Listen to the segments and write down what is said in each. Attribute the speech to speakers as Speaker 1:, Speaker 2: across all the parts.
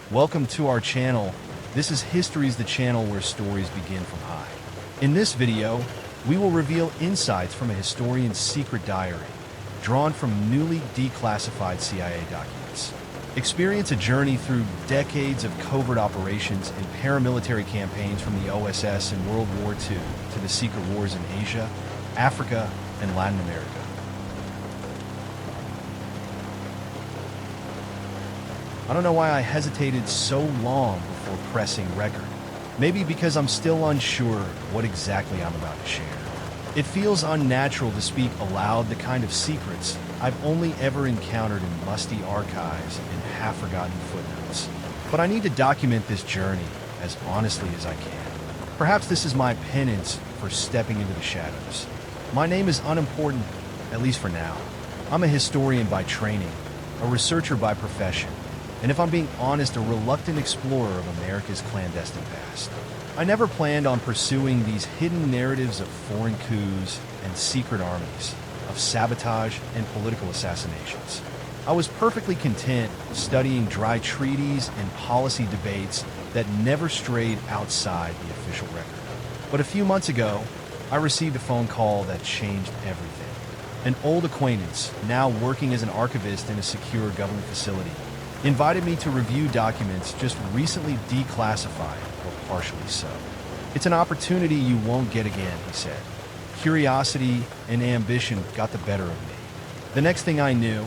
Speaker 1: Welcome to our channel. This is Histories, the channel where stories begin from high. In this video, we will reveal insights from a historian's secret diary, drawn from newly declassified CIA documents. Experience a journey through decades of covert operations and paramilitary campaigns from the OSS in World War II to the secret wars in Asia, Africa, and Latin America. I don't know why I hesitated so long before pressing record. Maybe because I'm still unsure what exactly I'm about to share. It feels unnatural to speak aloud the kind of secrets I've only ever encountered in musty archives and half-forgotten footnotes. But I need to document this journey as honestly as I can. Perhaps this is my penance for stepping into the shadows. My name is unimportant, at least for now. I'm a historian by training, a researcher by profession, and if I'm being honest, a reluctant explorer of America's clandestine past. I never planned on pursuing these hidden narratives of foreign coups and secret armies, of sabotage and political assassinations. I was perfectly content studying dry treaties and policy debates that never strayed outside the official record. But a few months ago, I received a phone call that changed everything. An old acquaintance, now working as an archivist in a secure government facility, invited me to review documents just recently declassified, or partially so. It's an opportunity you won't get again, he said. Curiosity and ambition got the better of me. The next thing I knew,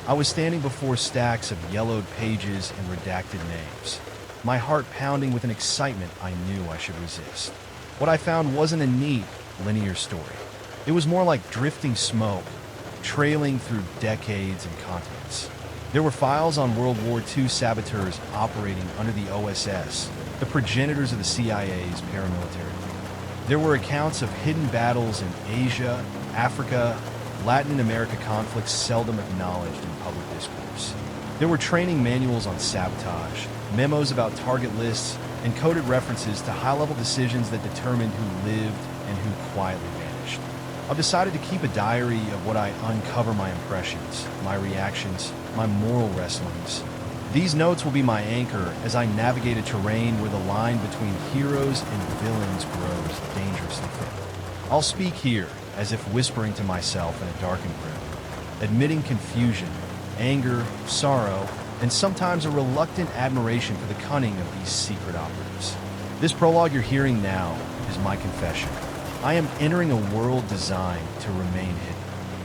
Speaker 1: I was standing before stacks of yellowed pages and redacted names, my heart pounding with an excitement I knew I should resist. What I found wasn't a neat, linear story. It was more like drifting smoke, trailing through decades and continents. There were files on World War II saboteurs operating under the OSS, the progenitors of the CIA's paramilitary. There were accounts of hidden battles in Asia, Africa, Latin America, conflicts seldom acknowledged in public discourse. There were training manuals on sabotage, memos about target lists, and coded references to high-level decisions that determined who lived and who quietly vanished. I've decided to keep a diary of what I uncover, my impressions, my reactions, my moral wrestlings. These notes will be my anchor as I navigate a terrain where the line between heroes and villains grows dangerously thin. I'll speak here as if whispering to myself in a darkened room, admitting confusion, anger, sorrow, and sometimes a reluctant admiration for the cunning of these secret operatives. This prologue you're hearing now is my confession. I am entering a world designed to remain hidden.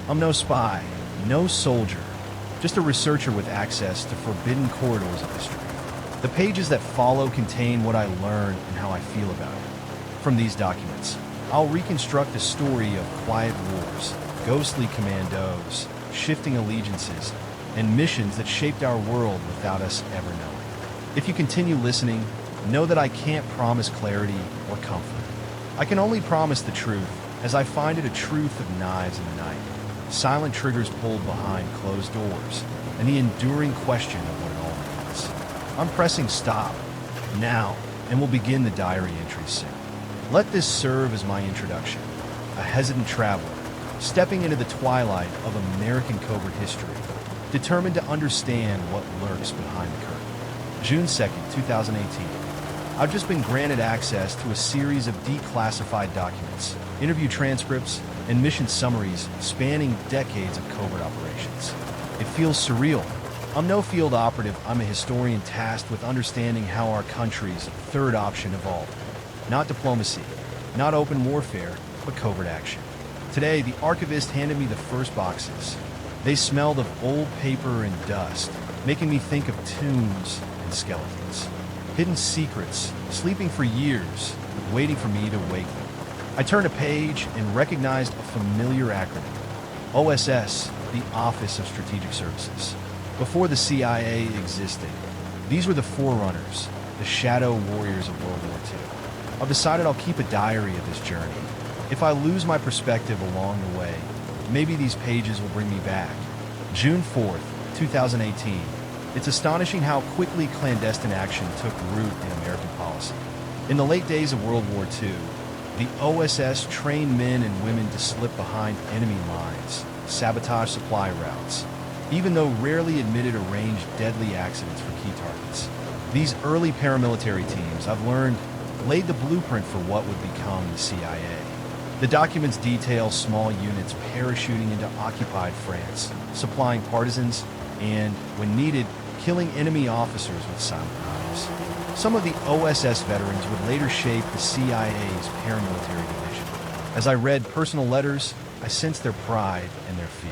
Speaker 1: I'm no spy, no soldier, just a researcher with access to forbidden corridors of history. The pages that follow contain what I learned and how I feel about it. From these documents, I'll reconstruct a story of quiet wars, ghostly commandos, shifting allegiances, and missions that shaped our world without us ever knowing. If you continue listening, know that I can't promise clarity or comfort. I can only promise the truth, as I find it a truth of knives in the night, silent triggers pulled behind closed doors, and the enduring question of what it all means. I'm pressing stop, now, and we'll begin the diary entries soon. Let this serve as my introduction, a hesitant traveler, stepping into the twilight of American covert history, determined to understand what lurks behind the curtain. June 2nd, 2018. I've just been granted access to a series of declassified documents, interview transcripts, and mission summaries spanning decades of covert operations. It feels surreal. I'm no field operative, I'm a historian tasked with understanding how our country's third option evolved. Not diplomacy, not open warfare, but covert action. Today, the archivist handed me the first boxes. They smelled of old paper and dust, making me think of tombs and skeletons. Hidden secrets, sleeping for years, waiting for me to wake them. I turned a page and recognized a familiar acronym. OSS, the Office of Strategic Services. Before the CIA existed, these were the forerunners, the shadow warriors of World War II. I've decided I'll keep a diary of this journey. If I lose my perspective along the way, maybe these pages will bring me back. June 4th, 2018. It's astonishing how quickly clandestine action took root in American policy. In the late days of World War II, the OSS trained men and women to slip behind enemy lines, sabotage supply routes, even though rarely admitted arranged deadly accidents for key targets. These early paramilitary teams, I've learned, laid the blueprint for what would become the CIA. The documents detail small units parachuting into occupied France, supplying partisans, and, when needed, killing enemy officers with silent knives. Some of the OSS veterans would later shape the CIA's paramilitary division. As I read personal letters, I sensed their pride and their fear.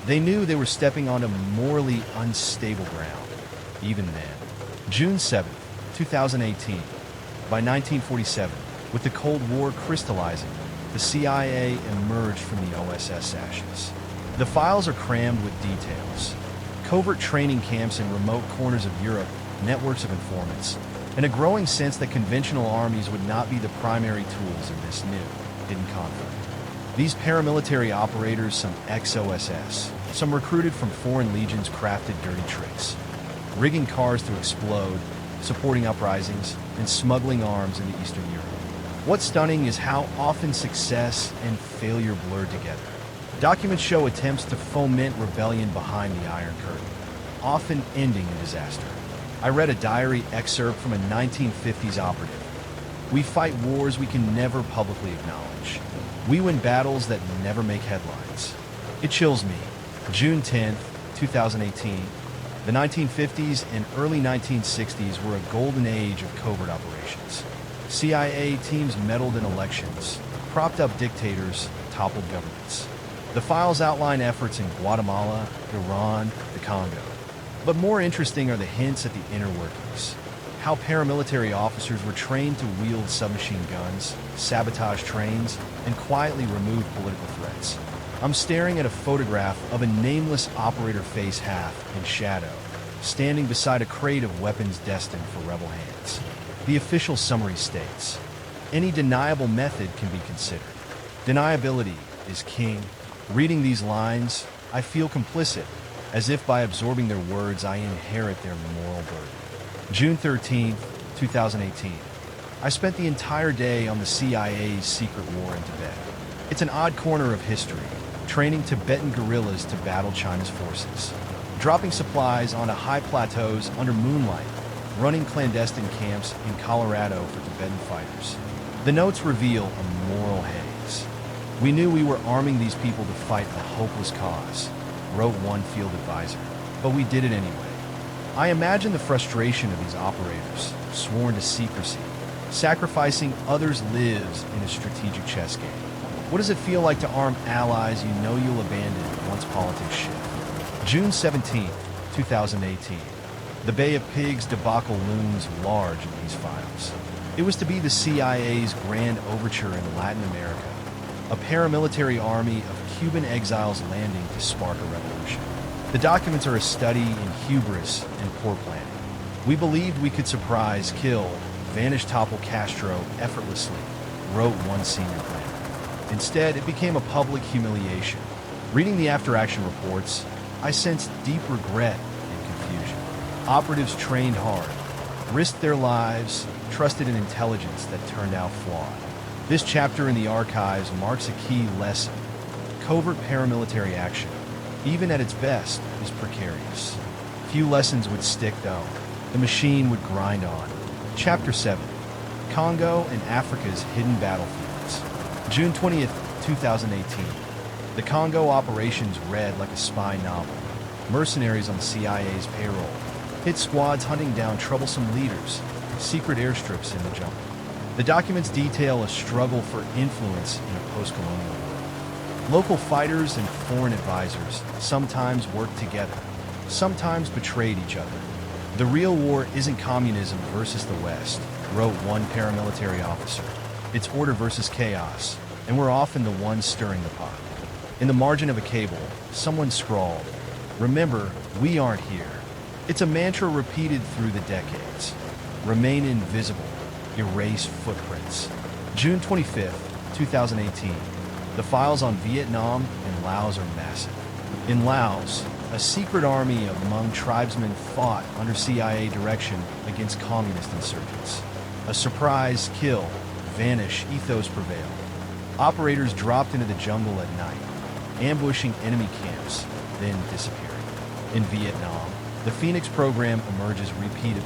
Speaker 1: They knew they were stepping onto morally unstable ground. Even then, June 7, 2018, by 1947, with the Cold War crystallizing, the CIA emerged from the OSS ashes. The files are crammed with details. Covert training camps in remote corners of Europe, networks of informants, and a growing sense that conventional armies would not be the primary tools in this new, hidden conflict. These paramilitary operators, some ex-OSS, some recruited from foreign legions, crafted dirty tricks, rigging cars to explode, supporting uprisings, and smuggling arms into Eastern Europe. What's stunning is how often success and failure blurred together. Documents show attempts to foment rebellion behind the Iron Curtain, often ending in disaster. I read a diary excerpt from a 1950s operative. We fight wars we can never publicly acknowledge. We win battles that never make headlines. It chills me. June 10th, 2018. The 1950s and early 1960s were a golden age of covert operations. CIA teams meddled in elections, propped up dictators, toppled governments. The files outline efforts in Guatemala, Iran, the Congo. But more interesting are the hints at the inner workings. How paramilitary officers were trained to wield submachine guns, sabotage trains, and quietly remove political threats. I'm staring at a photograph of a nameless operator face half in shadow, standing beside a crate of weapons destined for rebel hands. The official summary states, any deniable method can be considered. Deniability is king. Reading these lines, I feel complicit, as if by absorbing their words I inherit their moral burden. June 13, 2018. I spent the entire day on the CIA's secret war in Tibet. It's an odd corner of history, training Tibetan guerrillas to battle China's forces, dropping supplies onto high plateaus under moonlight, running clandestine camps in Colorado for Tibetan fighters. The notes reveal a moral haze. We knew we were arming these people to fight a hopeless cause, wrote one field advisor, but we did it anyway. I imagine the frustration of these operators, sworn to secrecy, sacrificing others' lives in a strategic chess game. What does it feel like to arm allies you know you'll abandon once politics shift? June 17, 2018. The Bay of Pigs debacle looms large in these files. It was to be the CIA's grand overture in Latin America, a paramilitary army of Cuban exiles landing to spark a revolution. The documents are a study in hubris and poor planning. We believed we could surprise, kill, vanish, topple Castro effortlessly, wrote one senior planner. Instead, it became a public humiliation. Reading the after-action reports, I sensed deep regret and confusion. Operatives trained hard, risked their lives, trusted in intelligence that turned out flawed. This chapter in the archives marks a key lesson. Covert paramilitary action, even at its best, is precarious. Few lessons would stick, though. The machine would grind on. Chapter 7. Congo and Africa's Hidden Battlefields. June 20th, 2018. The Congo operations read like a spy novel. Mercenaries on the CIA's payroll. Hit squads hunting down troublesome leaders. Secret airstrips in the jungle. The documents detail a struggle for influence in a post-colonial world. Local fighters and foreign advisors sometimes worked together, sometimes betrayed each other. The real war isn't communism versus the West, wrote one paramilitary officer. It's order versus chaos, and we're often the ones stirring the pot. In the margin of a cable, someone scrawled, "Remember, we aren't here." It's a mantra repeated through the decades. Remain invisible. Erase footprints. June 25th, 2018. The files on Vietnam and Laos are massive. In Laos, a secret army of Hmong tribesmen fought under CIA direction against communist insurgents. A surprise, kill, vanish ethos prevailed. Operators dropped into the jungle at night, ambushing enemy camps, then disappearing. In Vietnam, the Phoenix program emerges repeatedly.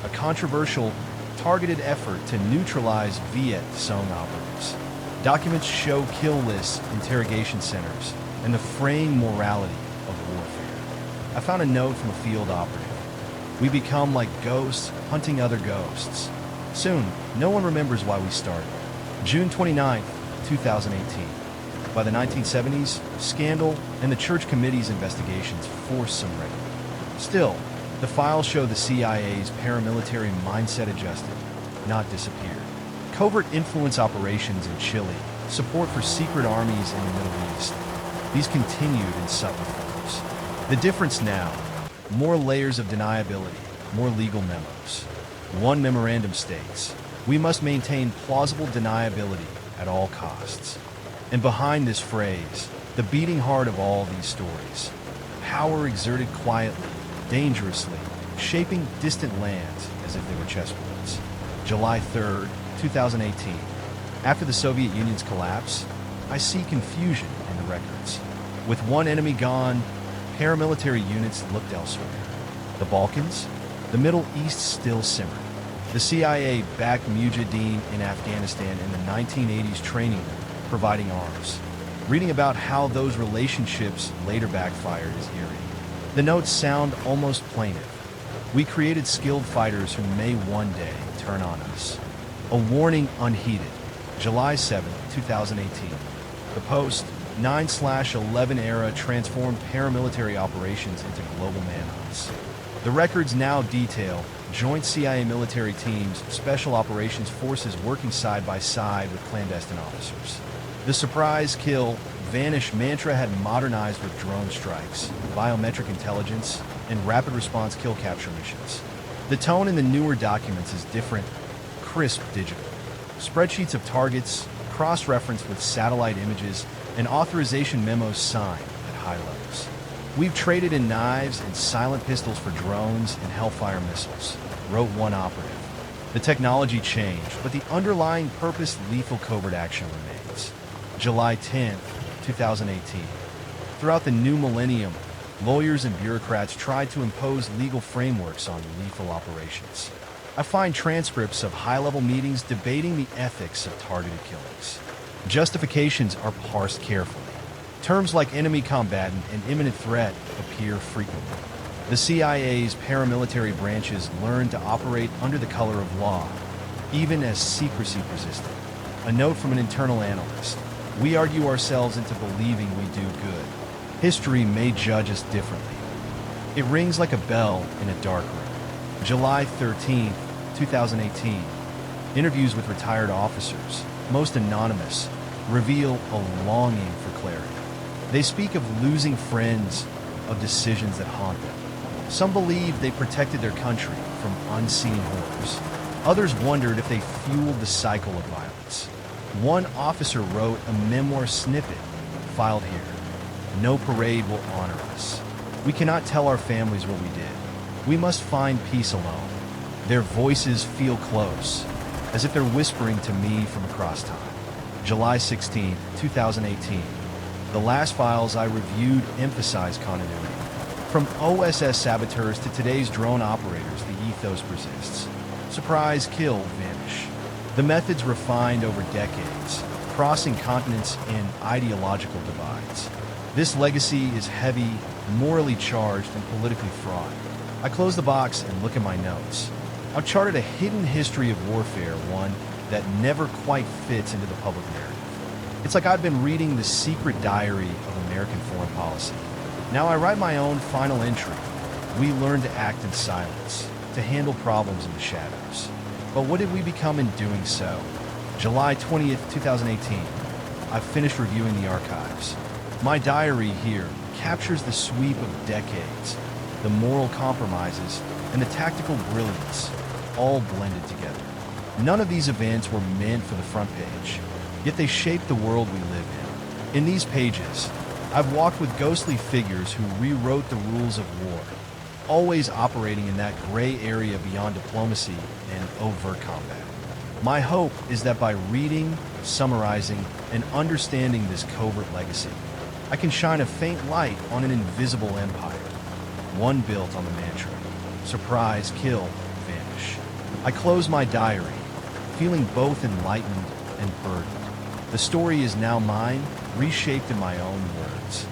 Speaker 1: a controversial, targeted effort to neutralize Viet Cong operatives. Documents show kill lists, interrogation centers, and the fraying morality of warfare. I found a note from a field operative. We become like ghosts hunting other ghosts. Soon, no one remembers why we started. June 29, 2018. By the 1970s, scandal and the church committee's investigations forced some record. Still, the files show the CIA's paramilitary mindset adjusted, not disappeared. Covert influence operations in Chile, support for secret armies in the Middle East. These continued in subtle forms. The difference now, more layers of deniability, more legal memos. One memorandum states, we must maintain plausible deniability at all costs. And behind this phrase, the beating heart of all these stories, power exerted quietly, dangerously, shaping distant lands as if they were chessboards. July 3rd, 2018. After the Soviet Union's collapse, I see confusion in the records. With one enemy gone, paramilitary units looked elsewhere. The Balkans? The Middle East still simmered. The CIA backed Mujahideen in Afghanistan in the 1980s, training them, providing arms. Reading about how those relationships later backfired is eerie. The notes sound almost plaintive. We created skilled fighters who may one day turn on us. A warning unheeded. July 7, 2018. The post, 9/11 era transformed paramilitary operations into global manhunts. The records now detail joint CIA military teams, special operations forces working side by side with clandestine officers. The surprise kill, vanish mantra had modernized with drone strikes, biometric intelligence, and rapid response kill capture missions. The tone in the newer documents is different, crisp digital. Spreadsheets of targets, cross-referenced with satellite images, and authorization memos signed at high levels. We've traded in knives and silent pistols for drones and Hellfire missiles, wrote one operative. The technology changed, but the underlying purpose, lethal covert action, remains. July 10, 2018. Throughout the new millennium, lawyers and bureaucrats tried to impose legal frameworks on lethal operations. I find transcripts of high-level meetings debating the ethics of targeted killings. Justifications are parsed carefully. Terms like enemy combatant and imminent threat appear frequently. The CIA's paramilitary branches learned to operate under the color of law, even as secrecy persisted. A note from an internal analyst. We argue ourselves into believing we do good. History may judge us differently. It rings like a bell in a dark room. July 13, 2018. Interviews with retired officers, most anonymous, reveal a longing for clarity. They speak of losing friends, of decisions that haunt them. Some believed they protected their country from unseen horrors. Others wondered if they fueled the cycle of violence. One officer wrote a memoir snippet, filed here. No parade will honor us. We cannot tell our families what we did. We must find peace alone. Their voices feel close, as if they're whispering to me from across time. July 16, 2018. The last files I reviewed emphasize continuity. From OSS saboteurs to today's drone operators, the ethos persists. Surprise, kill, vanish. The methods refined over decades, crossing continents and ideological divides. This legacy is heavy, morally charged, and politically fraught. I close the box and look at my notes. I've charted a hidden history of warfare, one that never quite fits into the public narrative. It's like I've been reading the secret diary of American foreign policy. Now I write my own final entry. We learn to act in silence, to handle problems in the shadows. But what did we become in doing so? July 20th, 2018. I've finished reviewing the archives. My diary here captures the sweep of decades, the moral compromises, and the tactical brilliance, all blended together. None of these events were meant for the front page, yet they shaped the world we live in. In these pages, I've walked with ghostly figures who rewrote the rules of war, always operating in that gray area beyond diplomacy and overt combat. My hope is that by reading, summarizing, and understanding this covert legacy, I can shine a faint light on an invisible empire, one built on the mantra, surprise, kill, vanish. I close my diary, feeling both enlightened and burdened. The story is now mine, reshaped in my own words.